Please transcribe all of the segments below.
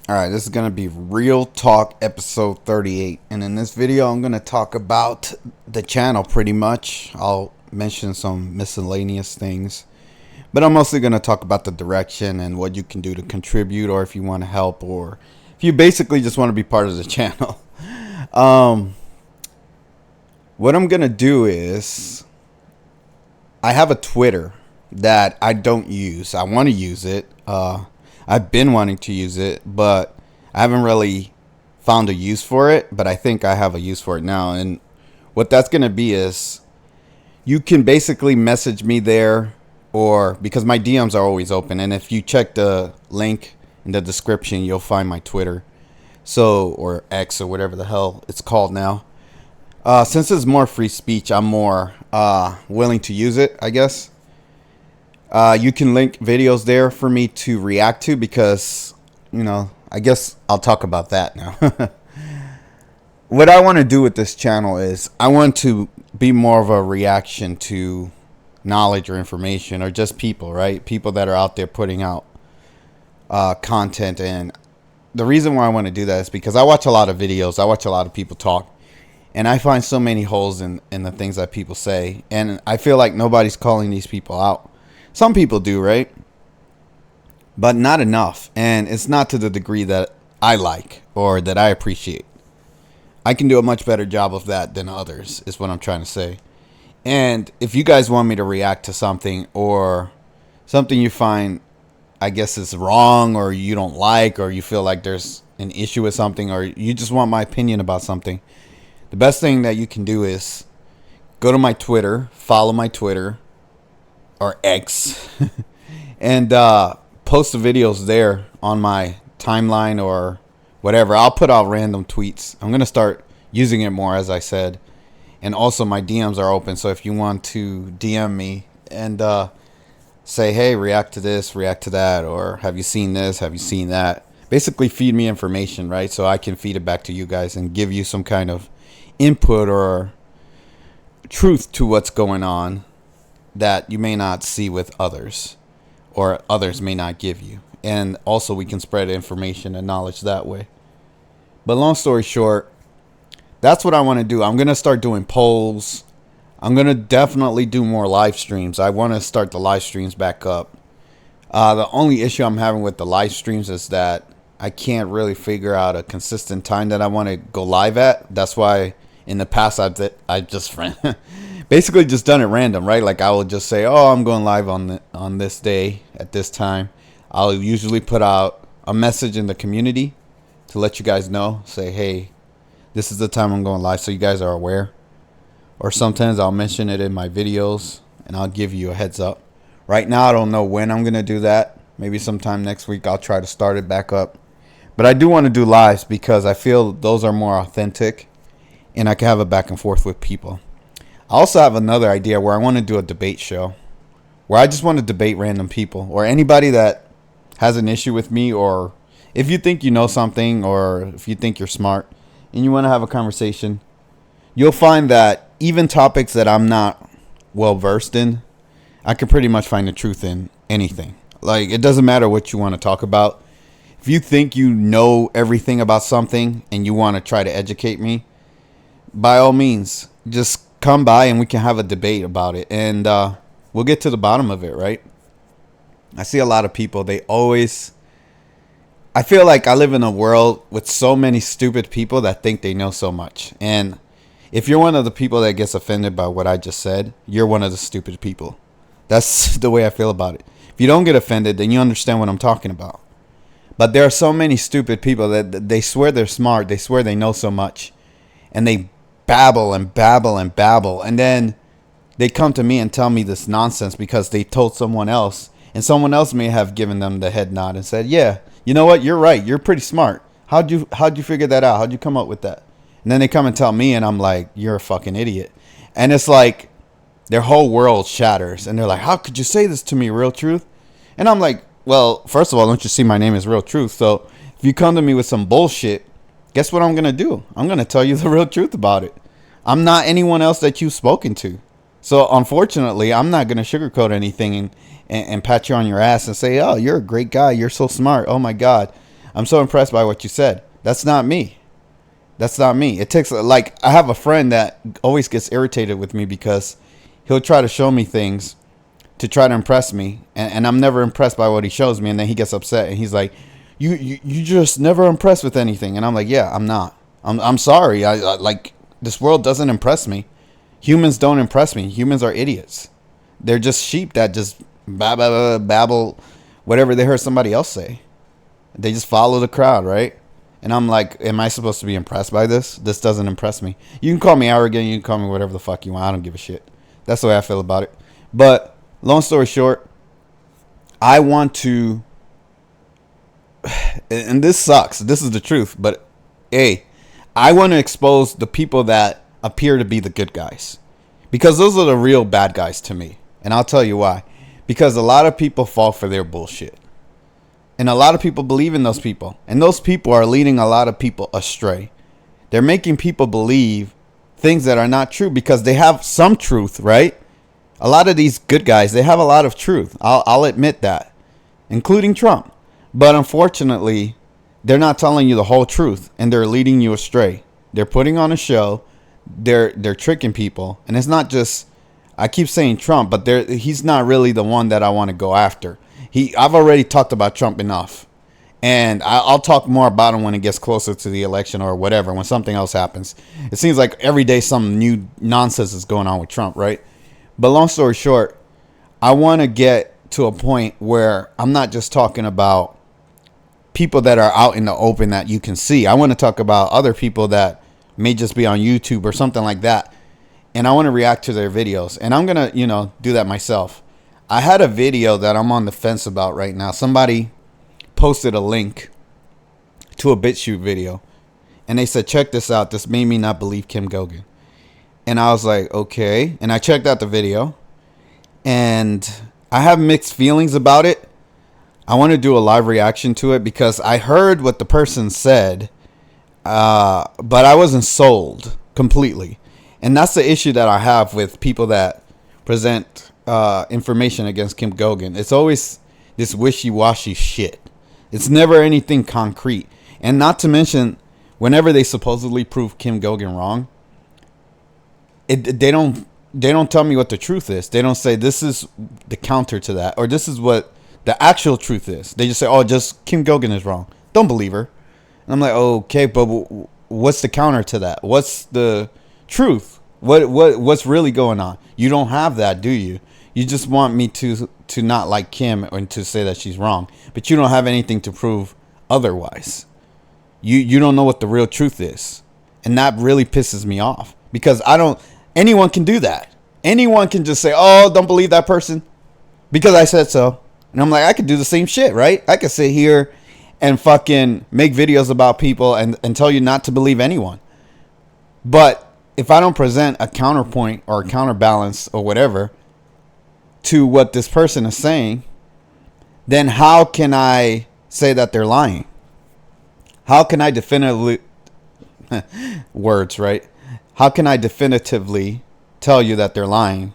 Alright, this is going to be Real Talk episode 38. And in this video, I'm going to talk about the channel pretty much. I'll mention some miscellaneous things. But I'm mostly going to talk about the direction and what you can do to contribute, or if you want to help, or if you basically just want to be part of the channel. What I'm going to do is, I have a Twitter that I don't use. I want to use it. I've been wanting to use it, but I haven't really found a use for it. But I think I have a use for it now. And what that's going to be is, you can basically message me there, or because my DMs are always open. And if you check the link in the description, you'll find my Twitter. So, or X, or whatever the hell it's called now. Since it's more free speech, I'm more willing to use it, I guess. You can link videos there for me to react to, because, I guess I'll talk about that now. What I want to do with this channel is, I want to be more of a reaction to knowledge or information, or just people, right? People that are out there putting out content. And the reason why I want to do that is because I watch a lot of videos. I watch a lot of people talk. And I find so many holes in the things that people say. And I feel like nobody's calling these people out. Some people do, right? But not enough. And it's not to the degree that I like or that I appreciate. I can do a much better job of that than others, is what I'm trying to say. And if you guys want me to react to something, or something you find, I guess, is wrong, or you don't like, or you feel like there's an issue with something, or you just want my opinion about something, the best thing that you can do is go to my Twitter, follow my Twitter, or X, and post the videos there on my timeline or whatever. I'll put out random tweets. I'm going to start using it more, as I said. And also my DMs are open, so if you want to DM me and say, hey, react to this, react to that, or have you seen this, have you seen that? Basically feed me information, right? So I can feed it back to you guys and give you some kind of input or truth to what's going on that you may not see with others, or others may not give you. And also we can spread information and knowledge that way. But long story short, that's what I want to do. I'm going to start doing polls. I'm going to definitely do more live streams. I want to start the live streams back up. The only issue I'm having with the live streams is that I can't really figure out a consistent time that I want to go live at. That's why in the past I just basically just done it random, right? Like I will just say, oh, I'm going live on this day at this time. I'll usually put out a message in the community to let you guys know. Say, hey, this is the time I'm going live, so you guys are aware. Or sometimes I'll mention it in my videos and I'll give you a heads up. Right now I don't know when I'm going to do that. Maybe sometime next week I'll try to start it back up. But I do want to do lives because I feel those are more authentic and I can have a back and forth with people. I also have another idea where I want to do a debate show, where I just want to debate random people, or anybody that has an issue with me, or if you think you know something, or if you think you're smart and you want to have a conversation. You'll find that even topics that I'm not well versed in, I can pretty much find the truth in anything. Like, it doesn't matter what you want to talk about. If you think you know everything about something and you want to try to educate me, by all means, just come by and we can have a debate about it. And we'll get to the bottom of it, right? I see a lot of people, I feel like I live in a world with so many stupid people that think they know so much. And if you're one of the people that gets offended by what I just said, you're one of the stupid people. That's the way I feel about it. If you don't get offended, then you understand what I'm talking about. But there are so many stupid people that they swear they're smart. They swear they know so much. And they babble and babble and babble. And then they come to me and tell me this nonsense because they told someone else. And someone else may have given them the head nod and said, yeah, you know what? You're right. You're pretty smart. How'd you figure that out? How'd you come up with that? And then they come and tell me and I'm like, you're a fucking idiot. And it's like their whole world shatters. And they're like, how could you say this to me, Real Truth? And I'm like, well, first of all, don't you see my name is Real Truth? So if you come to me with some bullshit, guess what I'm going to do? I'm going to tell you the real truth about it. I'm not anyone else that you've spoken to. So unfortunately, I'm not going to sugarcoat anything and pat you on your ass and say, oh, you're a great guy. You're so smart. Oh, my God. I'm so impressed by what you said. That's not me. That's not me. It takes, like, I have a friend that always gets irritated with me because he'll try to show me things to try to impress me, and I'm never impressed by what he shows me, and then he gets upset and he's like, you just never impressed with anything. And I'm like, yeah, I'm not. I'm sorry. I like, this world doesn't impress me. Humans don't impress me. Humans are idiots. They're just sheep that just babble whatever they heard somebody else say. They just follow the crowd, right? And I'm like, am I supposed to be impressed by this? This doesn't impress me. You can call me arrogant. You can call me whatever the fuck you want. I don't give a shit. That's the way I feel about it. But long story short, I want to, and this sucks. This is the truth. But, hey, I want to expose the people that appear to be the good guys. Because those are the real bad guys to me. And I'll tell you why. Because a lot of people fall for their bullshit. And a lot of people believe in those people. And those people are leading a lot of people astray. They're making people believe things that are not true because they have some truth, right? A lot of these good guys, they have a lot of truth. I'll admit that, including Trump. But unfortunately, they're not telling you the whole truth, and they're leading you astray. They're putting on a show. They're tricking people. And it's not just, I keep saying Trump, but he's not really the one that I want to go after. I've already talked about Trump enough. And I'll talk more about him when it gets closer to the election or whatever, when something else happens. It seems like every day some new nonsense is going on with Trump, right? But long story short, I want to get to a point where I'm not just talking about people that are out in the open that you can see. I want to talk about other people that may just be on YouTube or something like that. And I want to react to their videos. And I'm going to, do that myself. I had a video that I'm on the fence about right now. Somebody posted a link to a BitChute video. And they said, check this out. This made me not believe Kim Goguen. And I was like, okay. And I checked out the video. And I have mixed feelings about it. I want to do a live reaction to it because I heard what the person said. But I wasn't sold completely. And that's the issue that I have with people that present information against Kim Goguen. It's always this wishy-washy shit. It's never anything concrete. And not to mention, whenever they supposedly prove Kim Goguen wrong, they don't tell me what the truth is. They don't say this is the counter to that, or this is what the actual truth is. They just say, oh, just Kim Goguen is wrong. Don't believe her. And I'm like, okay, but what's the counter to that? What's the truth? What's really going on? You don't have that, do you? You just want me to not like Kim and to say that she's wrong, but you don't have anything to prove otherwise. You don't know what the real truth is, and that really pisses me off because anyone can do that. Anyone can just say, oh, don't believe that person because I said so. And I'm like, I could do the same shit, right? I could sit here and fucking make videos about people and tell you not to believe anyone. But if I don't present a counterpoint or a counterbalance or whatever to what this person is saying, then how can I say that they're lying? How can I definitively words, right? How can I definitively tell you that they're lying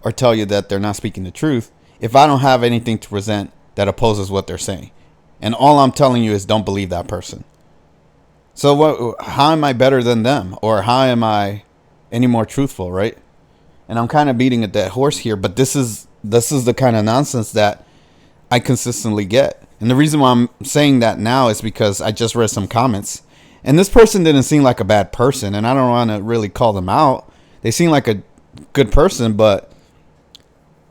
or tell you that they're not speaking the truth if I don't have anything to present that opposes what they're saying? And all I'm telling you is don't believe that person. So how am I better than them? Or how am I any more truthful, right? And I'm kind of beating a dead horse here, but this is the kind of nonsense that I consistently get. And the reason why I'm saying that now is because I just read some comments. And this person didn't seem like a bad person, and I don't want to really call them out. They seem like a good person, but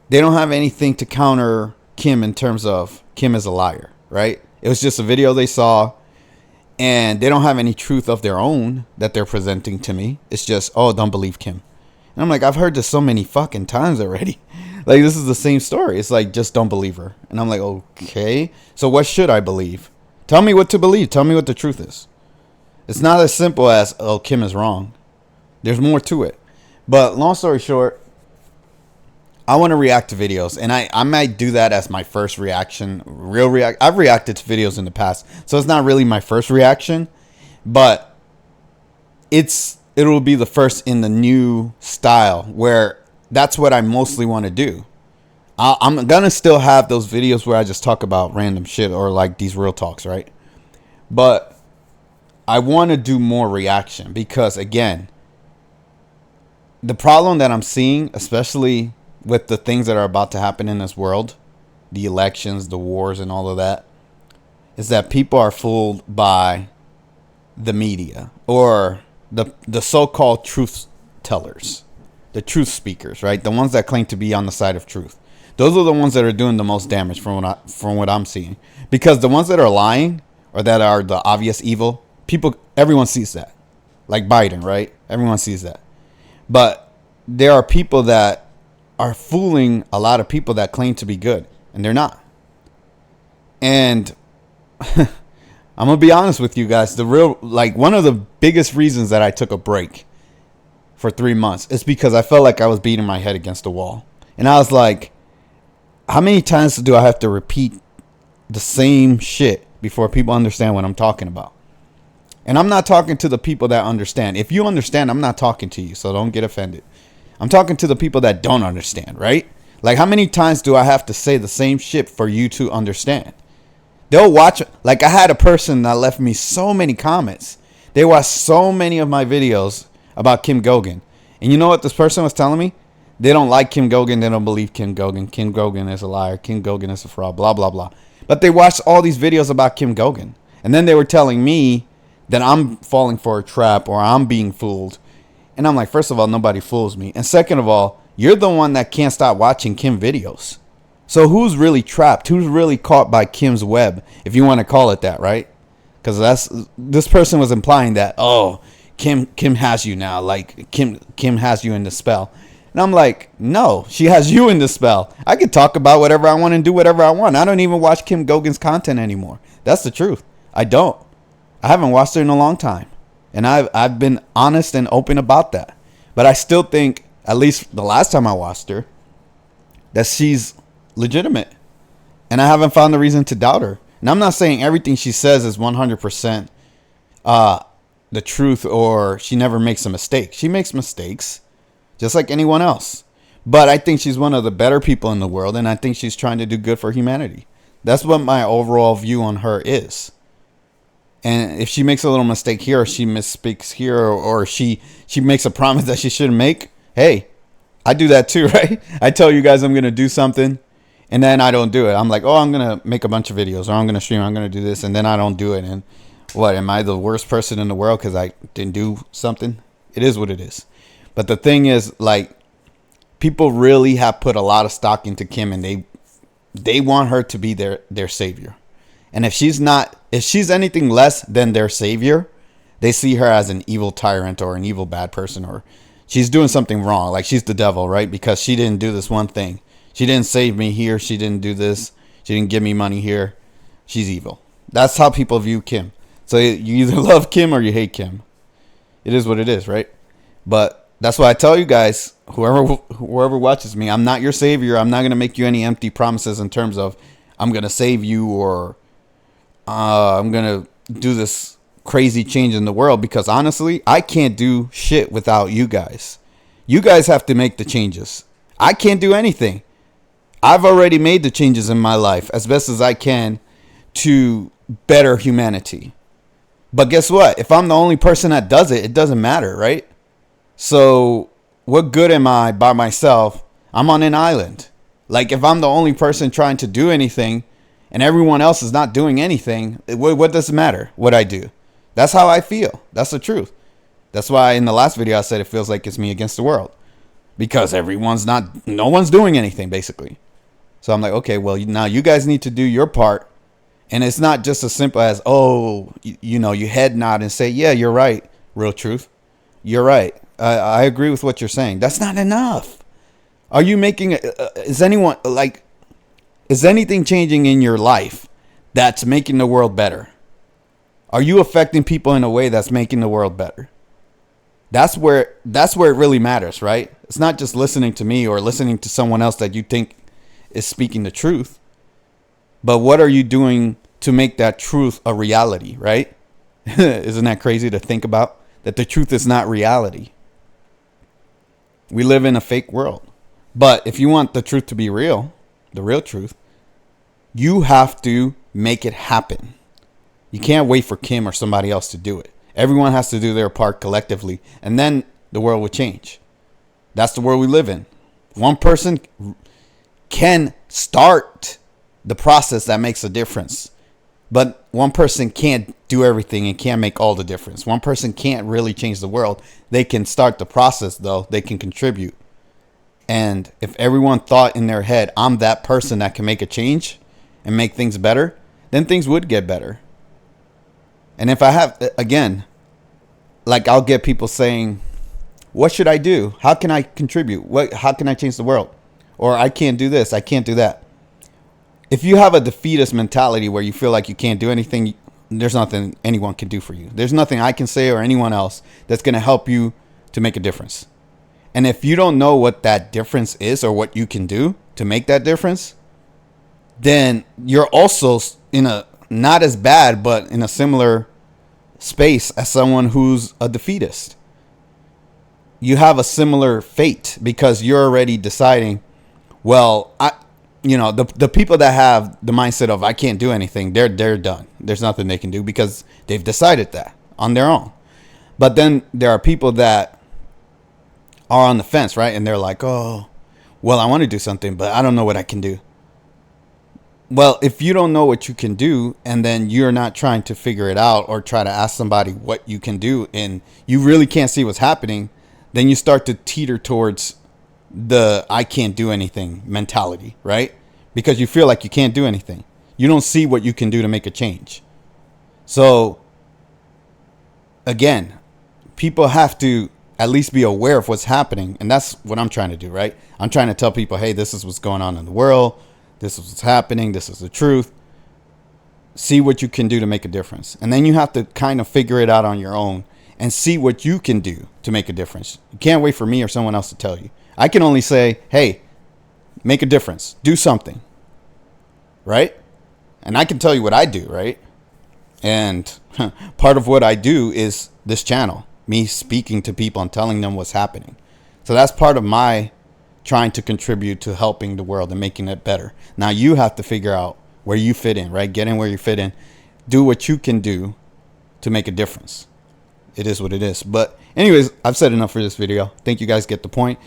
they don't have anything to counter Kim in terms of Kim is a liar, right? It was just a video they saw, and they don't have any truth of their own that they're presenting to me. It's just, oh, don't believe Kim. And I'm like, I've heard this so many fucking times already. Like, this is the same story. It's like, just don't believe her. And I'm like, okay, so what should I believe? Tell me what to believe. Tell me what the truth is. It's not as simple as, oh, Kim is wrong. There's more to it. But long story short, I want to react to videos. And I might do that as my first reaction. I've reacted to videos in the past. So it's not really my first reaction. But it'll be the first in the new style where that's what I mostly want to do. I'm going to still have those videos where I just talk about random shit or like these real talks, right? But I want to do more reaction because, again, the problem that I'm seeing, especially with the things that are about to happen in this world, the elections, the wars, and all of that, is that people are fooled by the media or the so-called truth tellers, the truth speakers, right? The ones that claim to be on the side of truth. Those are the ones that are doing the most damage from what I'm seeing. Because the ones that are lying or that are the obvious evil, everyone sees that. Like Biden, right? Everyone sees that. But there are people that are fooling a lot of people that claim to be good, and they're not. And I'm gonna be honest with you guys. One of the biggest reasons that I took a break for 3 months is because I felt like I was beating my head against the wall, and I was like, how many times do I have to repeat the same shit before people understand what I'm talking about? And I'm not talking to the people that understand. If you understand, I'm not talking to you, so don't get offended. I'm talking to the people that don't understand, right? Like, how many times do I have to say the same shit for you to understand? They'll watch. Like, I had a person that left me so many comments. They watched so many of my videos about Kim Goguen. And you know what this person was telling me? They don't like Kim Goguen. They don't believe Kim Goguen. Kim Goguen is a liar. Kim Goguen is a fraud. Blah, blah, blah. But they watched all these videos about Kim Goguen. And then they were telling me that I'm falling for a trap or I'm being fooled. And I'm like, first of all, nobody fools me. And second of all, you're the one that can't stop watching Kim videos. So who's really trapped? Who's really caught by Kim's web, if you want to call it that, right? Because this person was implying that, oh, Kim has you now. Like, Kim has you in the spell. And I'm like, no, she has you in the spell. I can talk about whatever I want and do whatever I want. I don't even watch Kim Goggen's content anymore. That's the truth. I don't. I haven't watched her in a long time. And I've been honest and open about that. But I still think, at least the last time I watched her, that she's legitimate. And I haven't found a reason to doubt her. And I'm not saying everything she says is 100% the truth or she never makes a mistake. She makes mistakes just like anyone else. But I think she's one of the better people in the world, and I think she's trying to do good for humanity. That's what my overall view on her is. And if she makes a little mistake here, or she misspeaks here, or she makes a promise that she shouldn't make, hey, I do that too, right? I tell you guys I'm going to do something, and then I don't do it. I'm like, oh, I'm going to make a bunch of videos, or I'm going to stream, I'm going to do this, and then I don't do it. And what, am I the worst person in the world because I didn't do something? It is what it is. But the thing is, like, people really have put a lot of stock into Kim, and they want her to be their savior. And if she's anything less than their savior, they see her as an evil tyrant or an evil bad person, or she's doing something wrong. Like, she's the devil, right? Because she didn't do this one thing. She didn't save me here. She didn't do this. She didn't give me money here. She's evil. That's how people view Kim. So you either love Kim or you hate Kim. It is what it is, right? But that's why I tell you guys, whoever watches me, I'm not your savior. I'm not going to make you any empty promises in terms of I'm going to save you or I'm going to do this crazy change in the world, because honestly, I can't do shit without you guys. You guys have to make the changes. I can't do anything. I've already made the changes in my life as best as I can to better humanity. But guess what? If I'm the only person that does it, it doesn't matter, right? So what good am I by myself? I'm on an island. Like, if I'm the only person trying to do anything and everyone else is not doing anything, what does it matter what I do? That's how I feel. That's the truth. That's why in the last video I said it feels like it's me against the world, because no one's doing anything basically. So I'm like, okay, well, now you guys need to do your part. And it's not just as simple as, oh, you head nod and say, yeah, you're right. Real truth. You're right. I agree with what you're saying. That's not enough. Are you making is anything changing in your life that's making the world better? Are you affecting people in a way that's making the world better? That's where it really matters, right? It's not just listening to me or listening to someone else that you think is speaking the truth. But what are you doing to make that truth a reality, right? Isn't that crazy to think about? That the truth is not reality. We live in a fake world. But if you want the truth to be real, the real truth, you have to make it happen. You can't wait for Kim or somebody else to do it. Everyone has to do their part collectively, and then the world will change. That's the world we live in. One person can start the process that makes a difference, but one person can't do everything and can't make all the difference. One person can't really change the world. They can start the process, though. They can contribute. And if everyone thought in their head, I'm that person that can make a change and make things better, then things would get better. And if I have, again, like I'll get people saying, what should I do? How can I contribute? How can I change the world? Or I can't do this. I can't do that. If you have a defeatist mentality where you feel like you can't do anything, there's nothing anyone can do for you. There's nothing I can say or anyone else that's going to help you to make a difference. And if you don't know what that difference is or what you can do to make that difference, then you're also in a not as bad, but in a similar space as someone who's a defeatist. You have a similar fate because you're already deciding, well, the people that have the mindset of I can't do anything, they're done. There's nothing they can do because they've decided that on their own. But then there are people that are on the fence, right? And they're like, oh, well, I want to do something, but I don't know what I can do. Well, if you don't know what you can do, and then you're not trying to figure it out or try to ask somebody what you can do, and you really can't see what's happening, then you start to teeter towards the I can't do anything mentality, right? Because you feel like you can't do anything. You don't see what you can do to make a change. So, again, people have to at least be aware of what's happening. And that's what I'm trying to do, right? I'm trying to tell people, hey, this is what's going on in the world. This is what's happening. This is the truth. See what you can do to make a difference. And then you have to kind of figure it out on your own and see what you can do to make a difference. You can't wait for me or someone else to tell you. I can only say, hey, make a difference. Do something. Right? And I can tell you what I do, right? And part of what I do is this channel. Me speaking to people and telling them what's happening. So that's part of my trying to contribute to helping the world and making it better. Now you have to figure out where you fit in, right? Get in where you fit in. Do what you can do to make a difference. It is what it is. But anyways, I've said enough for this video. I think you guys get the point.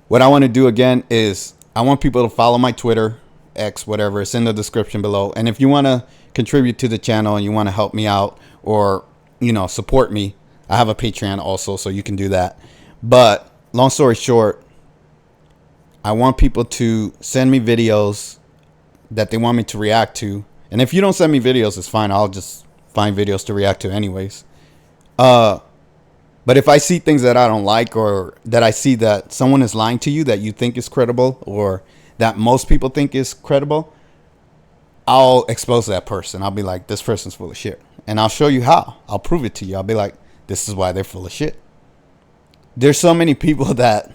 What I want to do again is I want people to follow my Twitter, X, whatever. It's in the description below. And if you want to contribute to the channel and you want to help me out or, support me, I have a Patreon also, so you can do that. But long story short, I want people to send me videos that they want me to react to. And if you don't send me videos, it's fine. I'll just find videos to react to anyways. But if I see things that I don't like, or that I see that someone is lying to you that you think is credible, or that most people think is credible, I'll expose that person. I'll be like, this person's full of shit. And I'll show you how. I'll prove it to you. I'll be like, this is why they're full of shit. There's so many people that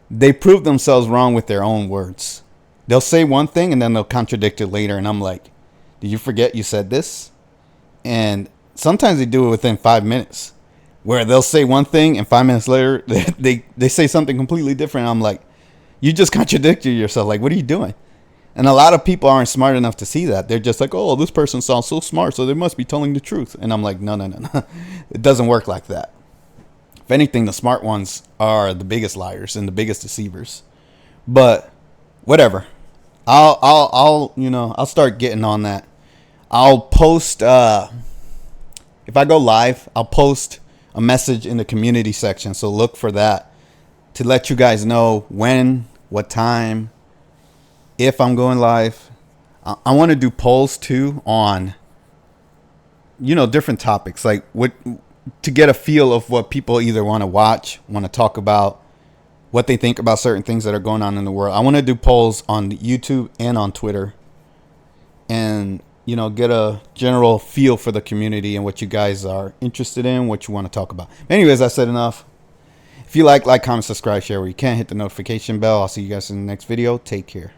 they prove themselves wrong with their own words. They'll say one thing and then they'll contradict it later. And I'm like, did you forget you said this? And sometimes they do it within 5 minutes, where they'll say one thing and 5 minutes later they say something completely different. I'm like, you just contradicted yourself. Like, what are you doing? And a lot of people aren't smart enough to see that. They're just like, oh, this person sounds so smart, so they must be telling the truth. And I'm like, no. It doesn't work like that. If anything, the smart ones are the biggest liars and the biggest deceivers. But whatever. I'll start getting on that. I'll post if I go live, I'll post a message in the community section. So look for that to let you guys know when, what time, if I'm going live. I want to do polls too on, different topics, like what, to get a feel of what people either want to watch, want to talk about, what they think about certain things that are going on in the world. I want to do polls on YouTube and on Twitter, and get a general feel for the community and what you guys are interested in, what you want to talk about. Anyways, I said enough. If you like, comment, subscribe, share. Where you can, hit the notification bell. I'll see you guys in the next video. Take care.